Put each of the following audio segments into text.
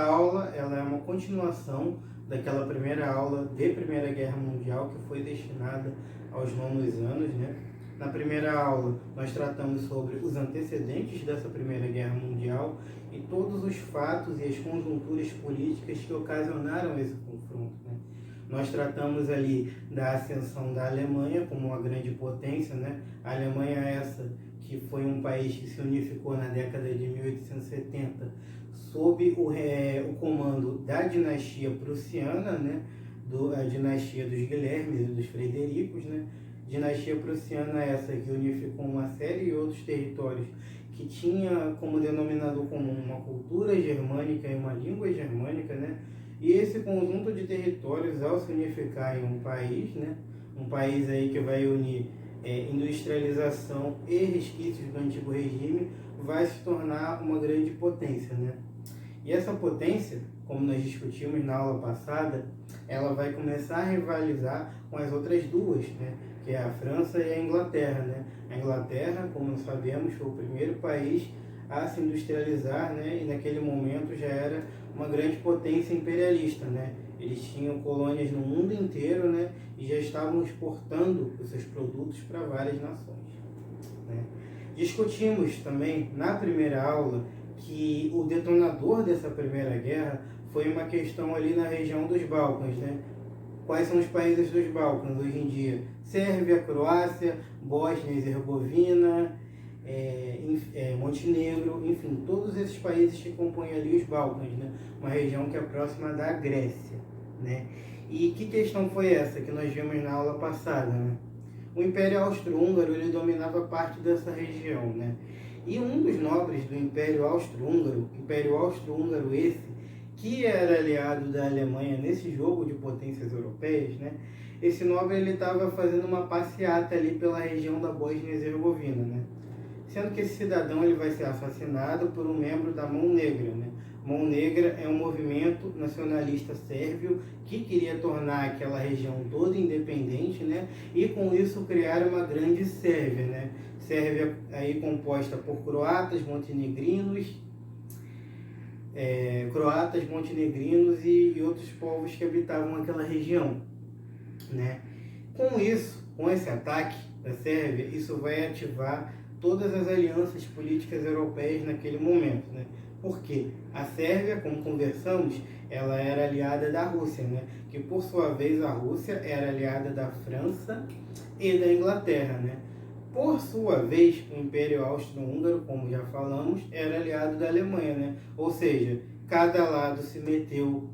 aula ela é uma continuação daquela primeira aula de Primeira Guerra Mundial que foi destinada aos nonos anos, né? Na primeira aula nós tratamos sobre os antecedentes dessa Primeira Guerra Mundial e todos os fatos e as conjunturas políticas que ocasionaram esse confronto, né? Nós tratamos ali da ascensão da Alemanha como uma grande potência, né? A Alemanha essa que foi um país que se unificou na década de 1870 sob o comando da dinastia prussiana, né? A dinastia dos Guilhermes e dos Fredericos, né? Dinastia prussiana essa que unificou uma série de outros territórios que tinha como denominador comum uma cultura germânica e uma língua germânica, né? E esse conjunto de territórios, ao se unificar em um país, né? Um país aí que vai unir industrialização e resquícios do antigo regime, vai se tornar uma grande potência, né? E essa potência, como nós discutimos na aula passada, ela vai começar a rivalizar com as outras duas, né? Que é a França e a Inglaterra, né? A Inglaterra, como nós sabemos, foi o primeiro país a se industrializar, né? E naquele momento já era uma grande potência imperialista, né? Eles tinham colônias no mundo inteiro, né? E já estavam exportando os seus produtos para várias nações, né? Discutimos também na primeira aula que o detonador dessa primeira guerra foi uma questão ali na região dos Balcãs, né? Quais são os países dos Balcãs hoje em dia? Sérvia, Croácia, Bósnia e Herzegovina, Montenegro, enfim, todos esses países que compõem ali os Balcãs, né? Uma região que é próxima da Grécia, né? E que questão foi essa que nós vimos na aula passada, né? O Império Austro-Húngaro ele dominava parte dessa região, né? E um dos nobres do Império Austro-Húngaro esse, que era aliado da Alemanha nesse jogo de potências europeias, né? Esse nobre ele estava fazendo uma passeata ali pela região da Bósnia e Herzegovina, né? Sendo que esse cidadão ele vai ser assassinado por um membro da Mão Negra, né? Mão Negra é um movimento nacionalista sérvio que queria tornar aquela região toda independente, né? E com isso criar uma grande Sérvia, né? Sérvia aí composta por croatas, montenegrinos e outros povos que habitavam aquela região, né? Com isso, com esse ataque da Sérvia, isso vai ativar todas as alianças políticas europeias naquele momento, né? Porque a Sérvia, como conversamos, ela era aliada da Rússia, né? Que por sua vez a Rússia era aliada da França e da Inglaterra, né? Por sua vez, o Império Austro-Húngaro, como já falamos, era aliado da Alemanha, né? Ou seja, cada lado se meteu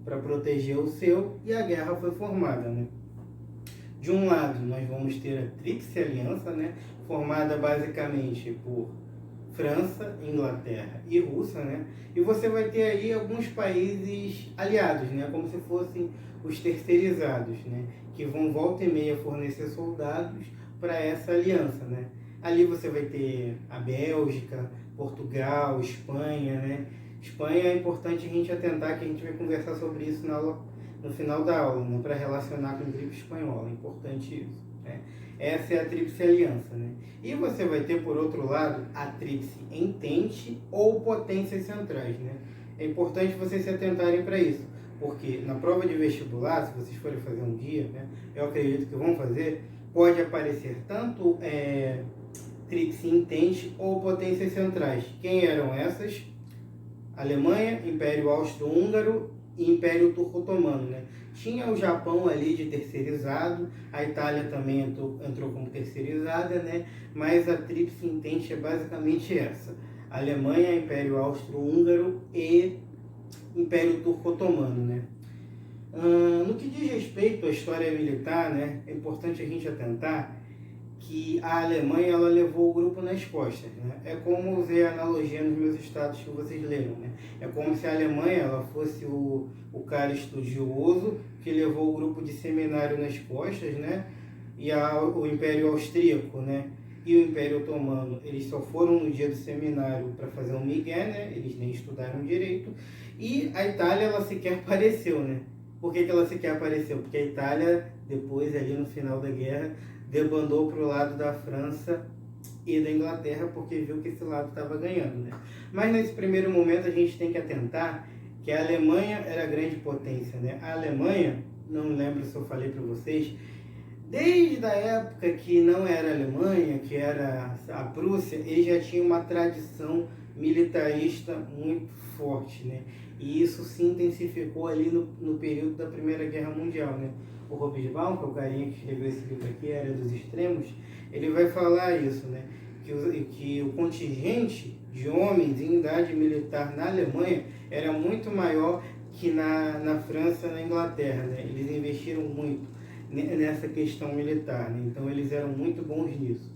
para proteger o seu e a guerra foi formada, né? De um lado, nós vamos ter a Tríplice Aliança, né? Formada basicamente por França, Inglaterra e Rússia, né? E você vai ter aí alguns países aliados, né? Como se fossem os terceirizados, né? Que vão volta e meia fornecer soldados para essa aliança, né? Ali você vai ter a Bélgica, Portugal, Espanha, né? Espanha é importante a gente atentar, que a gente vai conversar sobre isso no final da aula, né? Para relacionar com a gripe espanhola, é importante isso, né? Essa é a Tríplice Aliança, né? E você vai ter, por outro lado, a Tríplice Entente ou Potências Centrais, né? É importante vocês se atentarem para isso, porque na prova de vestibular, se vocês forem fazer um dia, né? Eu acredito que vão fazer, pode aparecer tanto Tríplice Entente ou Potências Centrais. Quem eram essas? Alemanha, Império Austro-Húngaro e Império Turco-Otomano, né? Tinha o Japão ali de terceirizado, a Itália também entrou como terceirizada, né? Mas a Tríplice Entente é basicamente essa: Alemanha, Império Austro-Húngaro e Império Turco-Otomano, né? No que diz respeito à história militar, né? É importante a gente atentar que a Alemanha ela levou o grupo nas costas, né? É como usei a analogia nos meus estados que vocês leram, né? É como se a Alemanha ela fosse o cara estudioso que levou o grupo de seminário nas costas, né? E o Império Austríaco, né? E o Império Otomano, eles só foram no dia do seminário para fazer um migué, né? Eles nem estudaram direito. E a Itália, ela sequer apareceu, né? Por que ela sequer apareceu? Porque a Itália, depois, ali no final da guerra, debandou para o lado da França e da Inglaterra, porque viu que esse lado estava ganhando, né? Mas nesse primeiro momento a gente tem que atentar que a Alemanha era a grande potência, né? A Alemanha, não lembro se eu falei para vocês, desde a época que não era a Alemanha, que era a Prússia, eles já tinham uma tradição militarista muito forte, né? E isso se intensificou ali no período da Primeira Guerra Mundial, né? O Hobsbawm, que é o carinha que escreveu esse livro aqui, Era dos Extremos, ele vai falar isso, né? Que o contingente de homens em idade militar na Alemanha era muito maior que na França e na Inglaterra, né? Eles investiram muito nessa questão militar, né? Então eles eram muito bons nisso.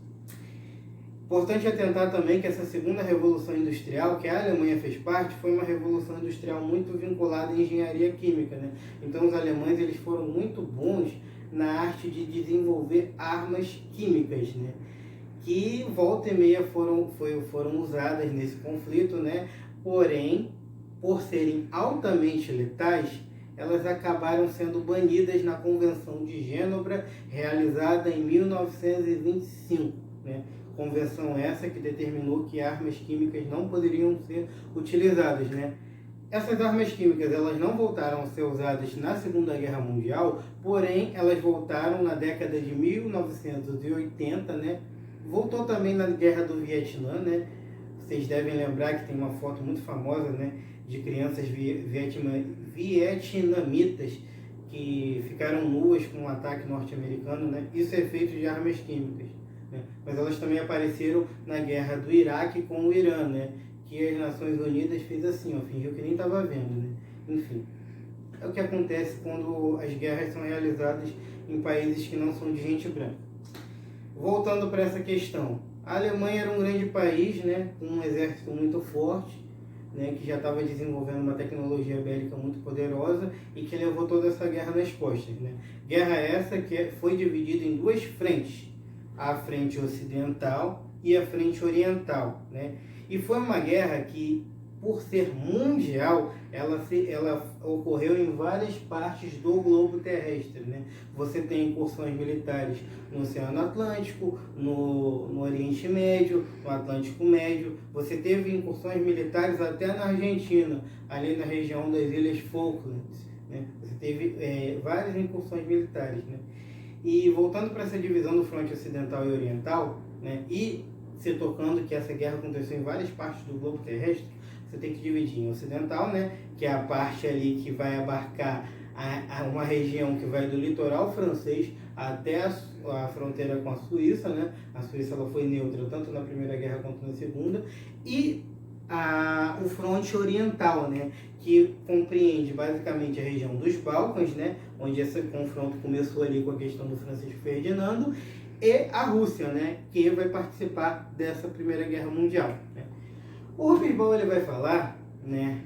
Importante atentar também que essa segunda revolução industrial, que a Alemanha fez parte, foi uma revolução industrial muito vinculada à engenharia química, né? Então os alemães eles foram muito bons na arte de desenvolver armas químicas, né? Que volta e meia foram usadas nesse conflito, né? Porém, por serem altamente letais, elas acabaram sendo banidas na Convenção de Gênebra, realizada em 1925, né? Convenção essa que determinou que armas químicas não poderiam ser utilizadas, né? Essas armas químicas elas não voltaram a ser usadas na Segunda Guerra Mundial, porém elas voltaram na década de 1980, né? Voltou também na Guerra do Vietnã, né? Vocês devem lembrar que tem uma foto muito famosa, né, de crianças vietnamitas que ficaram nuas com um ataque norte-americano, né? Isso é feito de armas químicas, né? Mas elas também apareceram na guerra do Iraque com o Irã, né? Que as Nações Unidas fez assim, ó, fingiu que nem estava vendo, né? Enfim, é o que acontece quando as guerras são realizadas em países que não são de gente branca. Voltando para essa questão, a Alemanha era um grande país, né, com um exército muito forte, né, que já estava desenvolvendo uma tecnologia bélica muito poderosa e que levou toda essa guerra nas costas, né? Guerra essa que foi dividida em duas frentes, a frente ocidental e a frente oriental, né? E foi uma guerra que, por ser mundial, ela ocorreu em várias partes do globo terrestre, né? Você tem incursões militares no Oceano Atlântico, no Oriente Médio, no Atlântico Médio. Você teve incursões militares até na Argentina, ali na região das Ilhas Falklands, né? Você teve várias incursões militares, né? E voltando para essa divisão do fronte ocidental e oriental, né? E se tocando que essa guerra aconteceu em várias partes do globo terrestre, você tem que dividir em ocidental, né, que é a parte ali que vai abarcar uma região que vai do litoral francês até a fronteira com a Suíça, né? A Suíça ela foi neutra tanto na Primeira Guerra quanto na Segunda. E o fronte oriental, né, que compreende basicamente a região dos Balcãs, né, onde esse confronto começou ali com a questão do Francisco Ferdinando, e a Rússia, né, que vai participar dessa Primeira Guerra Mundial, né? O Hobsbawm ele vai falar, né,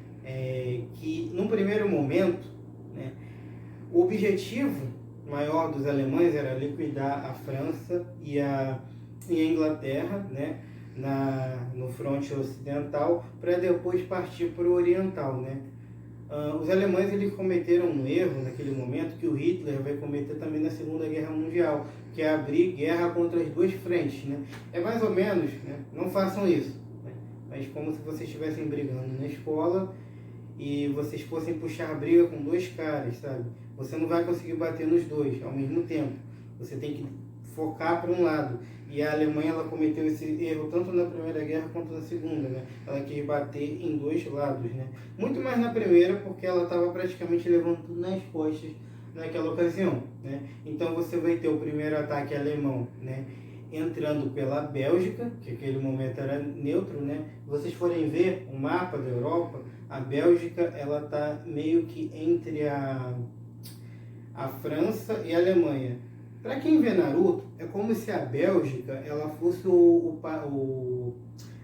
que num primeiro momento, né, o objetivo maior dos alemães era liquidar a França e a Inglaterra, né, no fronte ocidental, para depois partir para o oriental, né? Os alemães eles cometeram um erro naquele momento que o Hitler vai cometer também na Segunda Guerra Mundial, que é abrir guerra contra as duas frentes, né? É mais ou menos, né? Não façam isso, né? Mas como se vocês estivessem brigando na escola e vocês fossem puxar briga com dois caras, sabe? Você não vai conseguir bater nos dois ao mesmo tempo. Você tem que focar para um lado. E a Alemanha ela cometeu esse erro tanto na Primeira Guerra quanto na Segunda, né? Ela quis bater em dois lados, né? Muito mais na primeira, porque ela estava praticamente levando tudo nas costas naquela ocasião, né? Então você vai ter o primeiro ataque alemão, né, entrando pela Bélgica, que naquele momento era neutro, né? Se vocês forem ver o mapa da Europa, a Bélgica ela tá meio que entre a França e a Alemanha. Para quem vê Naruto, é como se a Bélgica ela fosse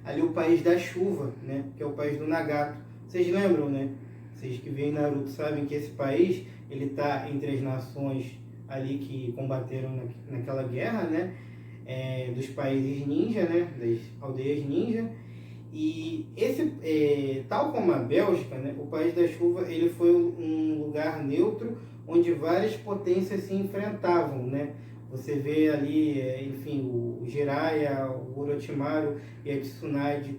ali o país da chuva, né? Que é o país do Nagato. Vocês lembram, né? Vocês que veem Naruto sabem que esse país ele está entre as nações ali que combateram naquela guerra, né? Dos países ninja, né? Das aldeias ninja. E tal como a Bélgica, né? O país da chuva ele foi um lugar neutro onde várias potências se enfrentavam, né? Você vê ali, enfim, o Jiraiya, o Orochimaru e a Tsunade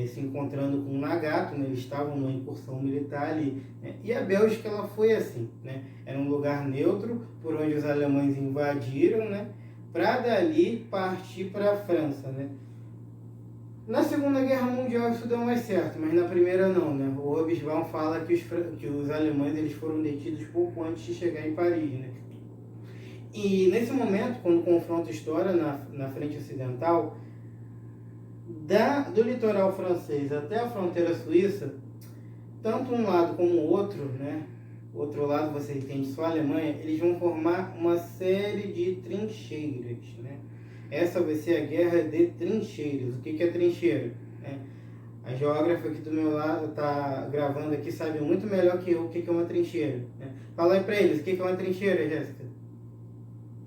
se encontrando com o Nagato, né? Eles estavam numa incursão militar ali, né? E a Bélgica ela foi assim, né? Era um lugar neutro por onde os alemães invadiram, né? Para dali partir para a França, né? Na Segunda Guerra Mundial isso deu mais certo, mas na Primeira não, né? O Hobsbawm fala que os alemães eles foram detidos pouco antes de chegar em Paris, né? E nesse momento, quando o confronto estoura na frente ocidental, do litoral francês até a fronteira suíça, tanto um lado como o outro, né? O outro lado você entende só a Alemanha, eles vão formar uma série de trincheiras, né? Essa vai ser a guerra de trincheiras. O que é trincheira? A geógrafa aqui do meu lado está gravando aqui sabe muito melhor que eu o que é uma trincheira, né? Fala aí para eles, o que é uma trincheira, Jéssica?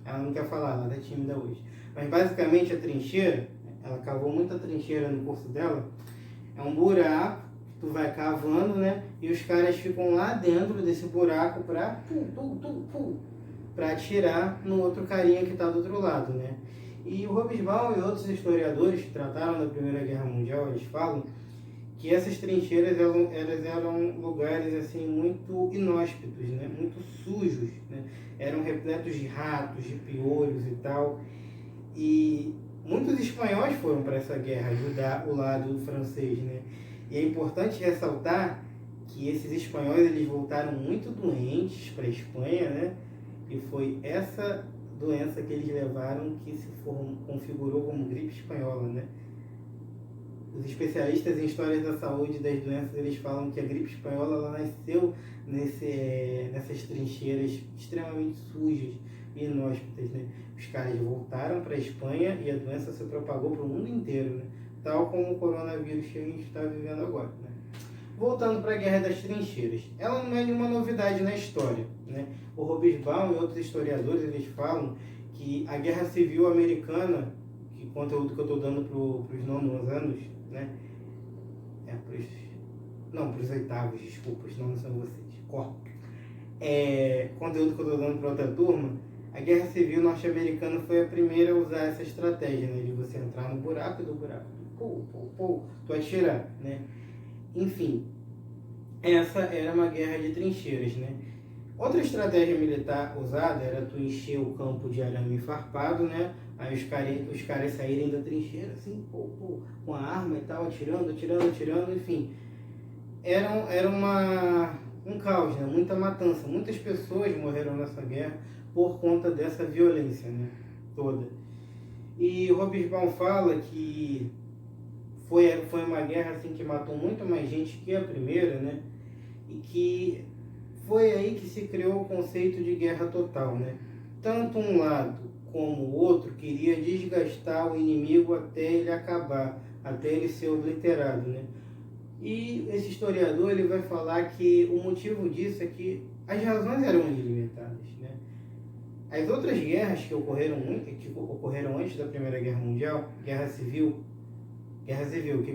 Ela não quer falar, ela está tímida hoje. Mas basicamente a trincheira, ela cavou muita trincheira no curso dela, é um buraco que tu vai cavando, né? E os caras ficam lá dentro desse buraco para atirar no outro carinha que está do outro lado, né? E o Hobsbawm e outros historiadores que trataram da Primeira Guerra Mundial, eles falam que essas trincheiras elas eram lugares assim muito inóspitos, né? Muito sujos, né? Eram repletos de ratos, de piolhos e tal. E muitos espanhóis foram para essa guerra ajudar o lado francês, né? E é importante ressaltar que esses espanhóis eles voltaram muito doentes para a Espanha, né? E foi essa doença que eles levaram que se configurou como gripe espanhola, né? Os especialistas em história da saúde e das doenças, eles falam que a gripe espanhola ela nasceu nessas trincheiras extremamente sujas e inóspitas, né? Os caras voltaram para a Espanha e a doença se propagou para o mundo inteiro, né? Tal como o coronavírus que a gente está vivendo agora, né? Voltando para a Guerra das Trincheiras, ela não é nenhuma novidade na história, né? O Hobsbawm e outros historiadores eles falam que a Guerra Civil Americana, que conteúdo que eu estou dando para os nonos anos, né? Para os oitavos, desculpa, os nonos são vocês, corta. Conteúdo que eu estou dando para outra turma, a Guerra Civil Norte-Americana foi a primeira a usar essa estratégia, né? De você entrar no buraco e do buraco, tu atirar, né? Enfim, essa era uma guerra de trincheiras, né? Outra estratégia militar usada era tu encher o campo de arame farpado, né? Aí os caras saírem da trincheira, assim, com a arma e tal, atirando, enfim. Era um caos, né? Muita matança. Muitas pessoas morreram nessa guerra por conta dessa violência, né? Toda. E o Hobsbawm fala que foi uma guerra assim, que matou muito mais gente que a primeira, né? E que foi aí que se criou o conceito de guerra total, né? Tanto um lado como o outro queria desgastar o inimigo até ele acabar, até ele ser obliterado, né? E esse historiador ele vai falar que o motivo disso é que as razões eram ilimitadas, né? As outras guerras que ocorreram antes da Primeira Guerra Mundial, Guerra Civil,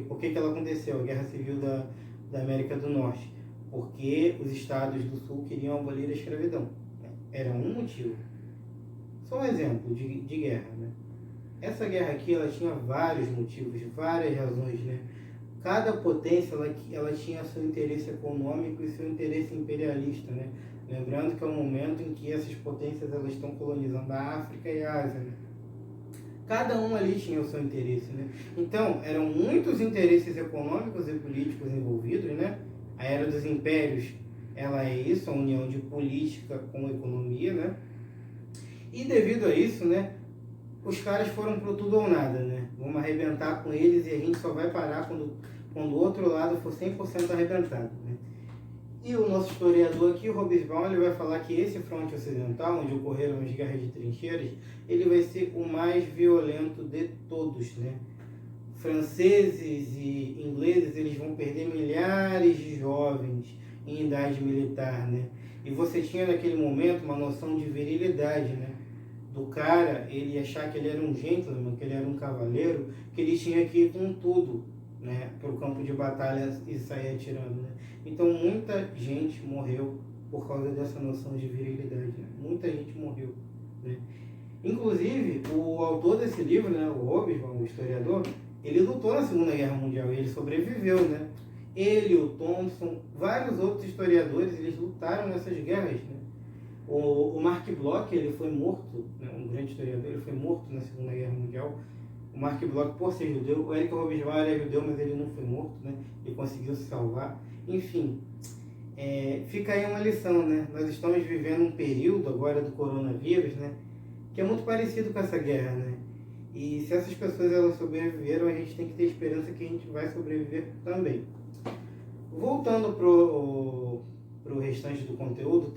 por que ela aconteceu? A Guerra Civil da América do Norte. Porque os estados do Sul queriam abolir a escravidão, né? Era um motivo. Só um exemplo de guerra, né? Essa guerra aqui, ela tinha vários motivos, várias razões, né? Cada potência, ela tinha seu interesse econômico e seu interesse imperialista, né? Lembrando que é o momento em que essas potências elas estão colonizando a África e a Ásia, né? Cada um ali tinha o seu interesse, né? Então, eram muitos interesses econômicos e políticos envolvidos, né? A Era dos Impérios, ela é isso, a união de política com economia, né? E devido a isso, né, os caras foram pro tudo ou nada, né? Vamos arrebentar com eles e a gente só vai parar quando o outro lado for 100% arrebentado, né? E o nosso historiador aqui, o Hobsbawm, ele vai falar que esse fronte ocidental, onde ocorreram as guerras de trincheiras, ele vai ser o mais violento de todos, né? Franceses e ingleses, eles vão perder milhares de jovens em idade militar, né? E você tinha naquele momento uma noção de virilidade, né? Do cara, ele achar que ele era um gentleman, que ele era um cavaleiro, que ele tinha que ir com tudo, né? Para o campo de batalha e sair atirando, né? Então muita gente morreu por causa dessa noção de virilidade, né? Muita gente morreu, né? Inclusive, o autor desse livro, né, o Hobsbawm, o historiador, ele lutou na Segunda Guerra Mundial e ele sobreviveu, né? Ele, o Thompson, vários outros historiadores, eles lutaram nessas guerras, né? O Mark Bloch, ele foi morto, né? Um grande historiador, ele foi morto na Segunda Guerra Mundial. O Mark Bloch, por ser judeu, o Eric Robesbal é judeu, mas ele não foi morto, né? Ele conseguiu se salvar. Enfim, fica aí uma lição, né? Nós estamos vivendo um período agora do coronavírus, né? Que é muito parecido com essa guerra, né? E se essas pessoas elas sobreviveram, a gente tem que ter esperança que a gente vai sobreviver também. Voltando pro restante do conteúdo,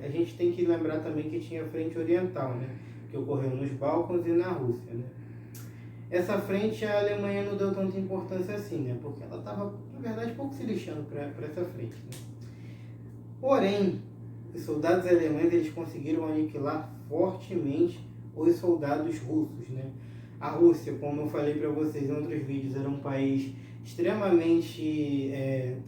a gente tem que lembrar também que tinha a frente oriental, né? Que ocorreu nos Balcãs e na Rússia, né? Essa frente a Alemanha não deu tanta importância assim, né? Porque ela estava, na verdade, pouco se lixando para essa frente, né? Porém, os soldados alemães eles conseguiram aniquilar fortemente os soldados russos, né? A Rússia, como eu falei para vocês em outros vídeos, era um país extremamente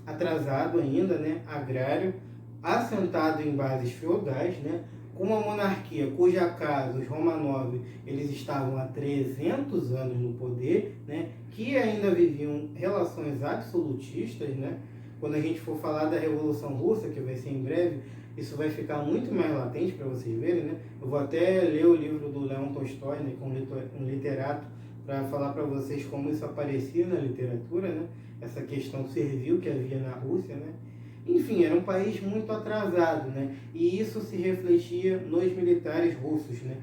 atrasado ainda, né? Agrário, assentado em bases feudais, né? Com uma monarquia cuja casa, os Romanov, eles estavam há 300 anos no poder, né? Que ainda viviam relações absolutistas, né? Quando a gente for falar da Revolução Russa, que vai ser em breve, isso vai ficar muito mais latente para vocês verem, né? Eu vou até ler o livro do Leon Tolstói, né, que é um literato, para falar para vocês como isso aparecia na literatura, né? Essa questão servil que havia na Rússia, né? Enfim, era um país muito atrasado, né? E isso se refletia nos militares russos, né?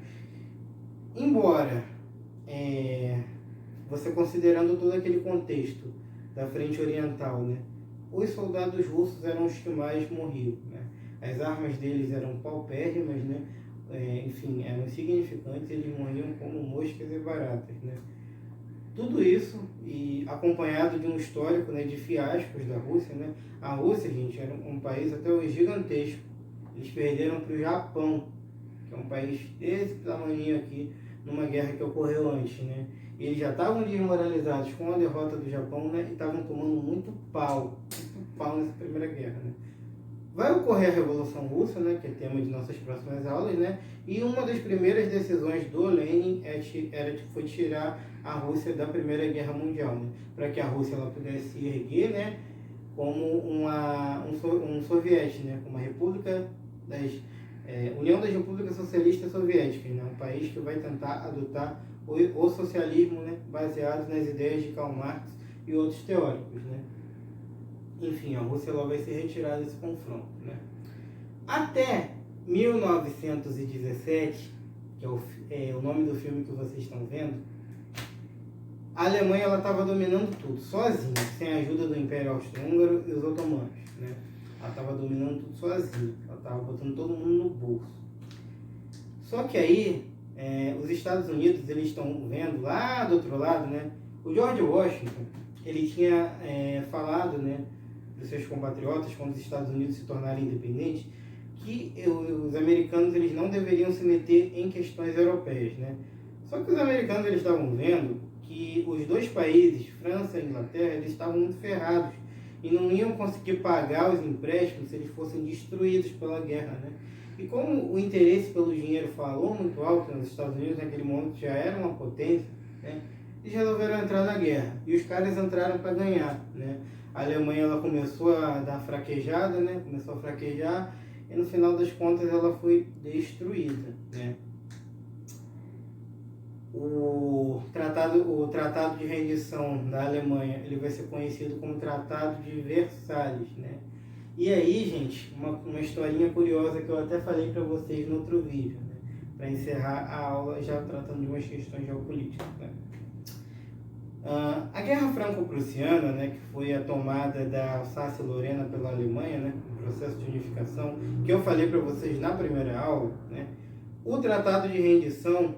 Embora, você considerando todo aquele contexto da frente oriental, né? Os soldados russos eram os que mais morriam, né? As armas deles eram paupérrimas, né? Enfim, eram insignificantes, eles morriam como moscas e baratas, né? Tudo isso, e acompanhado de um histórico, né, de fiascos da Rússia, né? A Rússia, gente, era um país até hoje gigantesco. Eles perderam para o Japão, que é um país desse tamanho aqui, numa guerra que ocorreu antes, né? E eles já estavam desmoralizados com a derrota do Japão, né? E estavam tomando muito pau nessa Primeira Guerra, né? Vai ocorrer a Revolução Russa, né, que é tema de nossas próximas aulas, né? E uma das primeiras decisões do Lenin foi tirar a Rússia da Primeira Guerra Mundial, né? Para que a Rússia ela pudesse se erguer, né, como um soviete, né, como uma república União das Repúblicas Socialistas Soviéticas, né? Um país que vai tentar adotar o socialismo, né, baseado nas ideias de Karl Marx e outros teóricos, né? Enfim, a Rússia ela vai se retirar desse confronto, né? Até 1917, que é o nome do filme que vocês estão vendo, a Alemanha ela estava dominando tudo, sozinha, sem a ajuda do Império Austro-Húngaro e os otomanos, né? Ela estava dominando tudo sozinha, ela estava botando todo mundo no bolso. Só que aí, os Estados Unidos, eles estão vendo lá do outro lado, né? O George Washington, ele tinha falado, né, dos seus compatriotas, quando os Estados Unidos se tornarem independentes, que os americanos eles não deveriam se meter em questões europeias, né? Só que os americanos eles estavam vendo que os dois países, França e Inglaterra, eles estavam muito ferrados e não iam conseguir pagar os empréstimos se eles fossem destruídos pela guerra, né? E como o interesse pelo dinheiro falou muito alto nos Estados Unidos, naquele momento já era uma potência, né? Eles resolveram entrar na guerra e os caras entraram para ganhar, né? A Alemanha ela começou a dar fraquejada, né? Começou a fraquejar e no final das contas ela foi destruída, né? O tratado de rendição da Alemanha ele vai ser conhecido como Tratado de Versalhes, né? E aí, gente, uma historinha curiosa que eu até falei para vocês no outro vídeo, né? Para encerrar a aula já tratando de umas questões geopolíticas, né? A Guerra Franco-Prussiana, né, que foi a tomada da Alsácia-Lorena pela Alemanha, né, o processo de unificação, que eu falei para vocês na primeira aula, né, o Tratado de Rendição,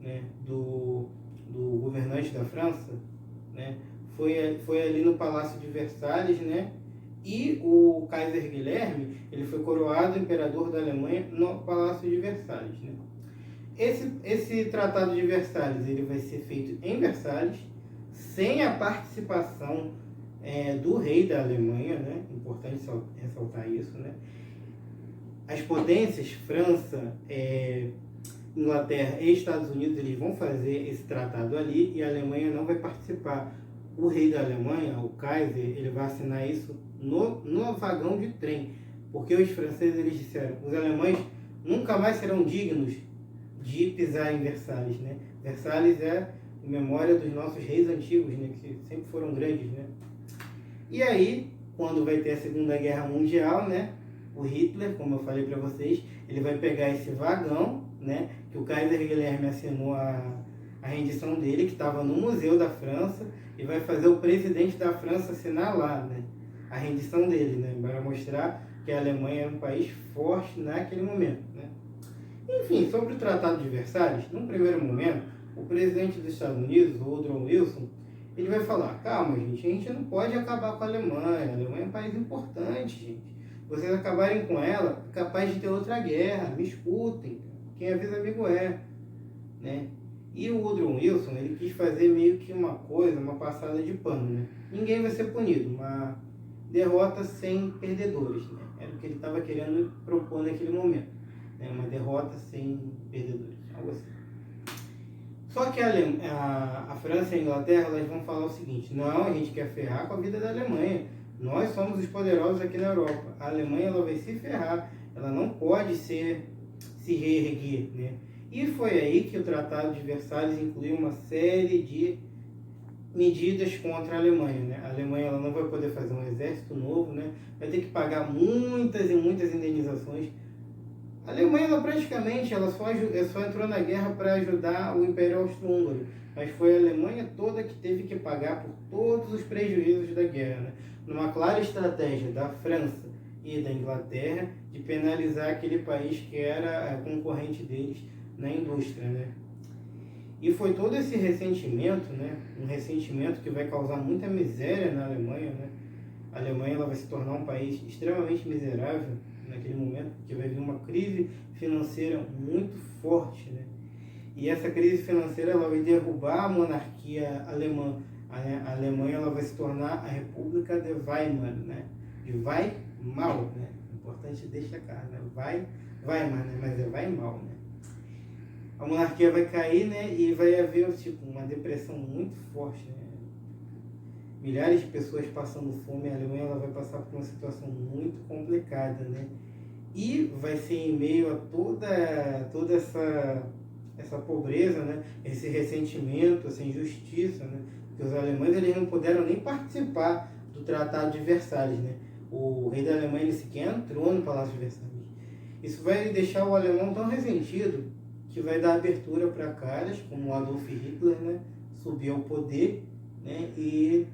né, do governante da França, né, foi ali no Palácio de Versalhes, né, e o Kaiser Guilherme ele foi coroado imperador da Alemanha no Palácio de Versalhes, né. Esse Tratado de Versalhes ele vai ser feito em Versalhes, sem a participação do rei da Alemanha, né? Importante ressaltar isso, né? As potências, França, Inglaterra e Estados Unidos eles vão fazer esse tratado ali e a Alemanha não vai participar. O rei da Alemanha, o Kaiser, ele vai assinar isso no vagão de trem, porque os franceses eles disseram, os alemães nunca mais serão dignos de pisar em Versalhes, né? Versalhes é em memória dos nossos reis antigos, né? Que sempre foram grandes, né? E aí, quando vai ter a Segunda Guerra Mundial, né? O Hitler, como eu falei para vocês, ele vai pegar esse vagão, né? Que o Kaiser Guilherme assinou a rendição dele, que estava no Museu da França, e vai fazer o presidente da França assinar lá, né? A rendição dele, né? Para mostrar que a Alemanha era um país forte naquele momento, né? Enfim, sobre o Tratado de Versalhes, num primeiro momento, o presidente dos Estados Unidos, o Woodrow Wilson, ele vai falar, calma gente, a gente não pode acabar com a Alemanha é um país importante, gente. Vocês acabarem com ela, é capaz de ter outra guerra, me escutem, quem avisa amigo é, né? E o Woodrow Wilson, ele quis fazer meio que uma coisa, uma passada de pano, né? Ninguém vai ser punido, uma derrota sem perdedores, né? Era o que ele estava querendo propor naquele momento, né? Uma derrota sem perdedores, algo assim. Só que a França e a Inglaterra, elas vão falar o seguinte, não, a gente quer ferrar com a vida da Alemanha, nós somos os poderosos aqui na Europa, a Alemanha ela vai se ferrar, ela não pode se reerguer, né? E foi aí que o Tratado de Versalhes incluiu uma série de medidas contra a Alemanha, né? A Alemanha ela não vai poder fazer um exército novo, né? Vai ter que pagar muitas e muitas indenizações. A Alemanha ela praticamente ela só entrou na guerra para ajudar o Império Austro-Húngaro, mas foi a Alemanha toda que teve que pagar por todos os prejuízos da guerra, né? Numa clara estratégia da França e da Inglaterra de penalizar aquele país que era concorrente deles na indústria, né? E foi todo esse ressentimento, né? Um ressentimento que vai causar muita miséria na Alemanha, né? A Alemanha ela vai se tornar um país extremamente miserável naquele momento, porque vai vir uma crise financeira muito forte, né? E essa crise financeira ela vai derrubar a monarquia alemã. A Alemanha ela vai se tornar a República de Weimar, né? De Weimar, né? Importante destacar, né? Weimar, né? Mas é Weimar, né? A monarquia vai cair, né? E vai haver tipo uma depressão muito forte, né? Milhares de pessoas passando fome, a Alemanha ela vai passar por uma situação muito complicada, né? E vai ser em meio a toda essa pobreza, né? Esse ressentimento, essa injustiça, né? Que os alemães eles não puderam nem participar do Tratado de Versalhes, né? O rei da Alemanha ele sequer entrou no Palácio de Versalhes. Isso vai deixar o alemão tão ressentido que vai dar abertura para caras como Adolf Hitler, né? Subir ao poder, né? E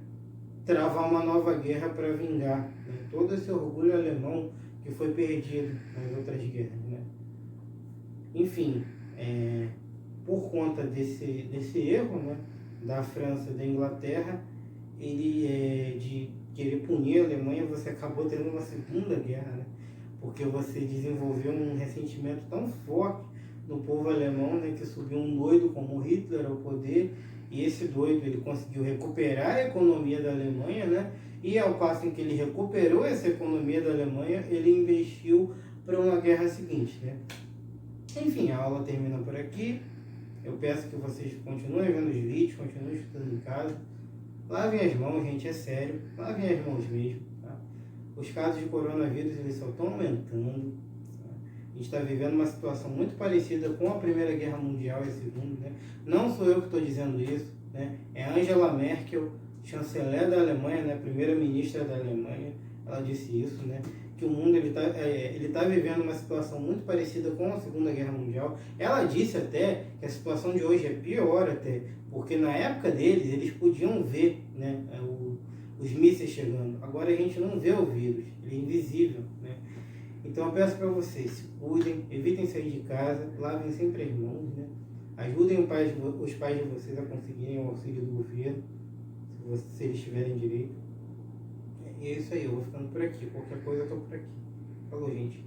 travar uma nova guerra para vingar, né? Todo esse orgulho alemão que foi perdido nas outras guerras, né? Enfim, por conta desse erro, né, da França e da Inglaterra, de querer punir a Alemanha, você acabou tendo uma segunda guerra, né? Porque você desenvolveu um ressentimento tão forte no povo alemão, né, que subiu um doido como Hitler ao poder. E esse doido ele conseguiu recuperar a economia da Alemanha, né? E ao passo em que ele recuperou essa economia da Alemanha, ele investiu para uma guerra seguinte, né? Enfim, a aula termina por aqui. Eu peço que vocês continuem vendo os vídeos, continuem estudando em casa. Lavem as mãos, gente, é sério. Lavem as mãos mesmo, tá? Os casos de coronavírus eles só estão aumentando. A gente está vivendo uma situação muito parecida com a Primeira Guerra Mundial e a Segunda, né? Não sou eu que estou dizendo isso, né? É Angela Merkel, chanceler da Alemanha, né? Primeira-ministra da Alemanha, ela disse isso, né? Que o mundo ele tá vivendo uma situação muito parecida com a Segunda Guerra Mundial. Ela disse até que a situação de hoje é pior até, porque na época deles eles podiam ver, né? Os mísseis chegando. Agora a gente não vê o vírus, ele é invisível, né? Então eu peço para vocês, se cuidem, evitem sair de casa, lavem sempre as mãos, né? Ajudem os pais de vocês a conseguirem o auxílio do governo, se eles tiverem direito. E é isso aí, eu vou ficando por aqui. Qualquer coisa eu tô por aqui. Falou, gente.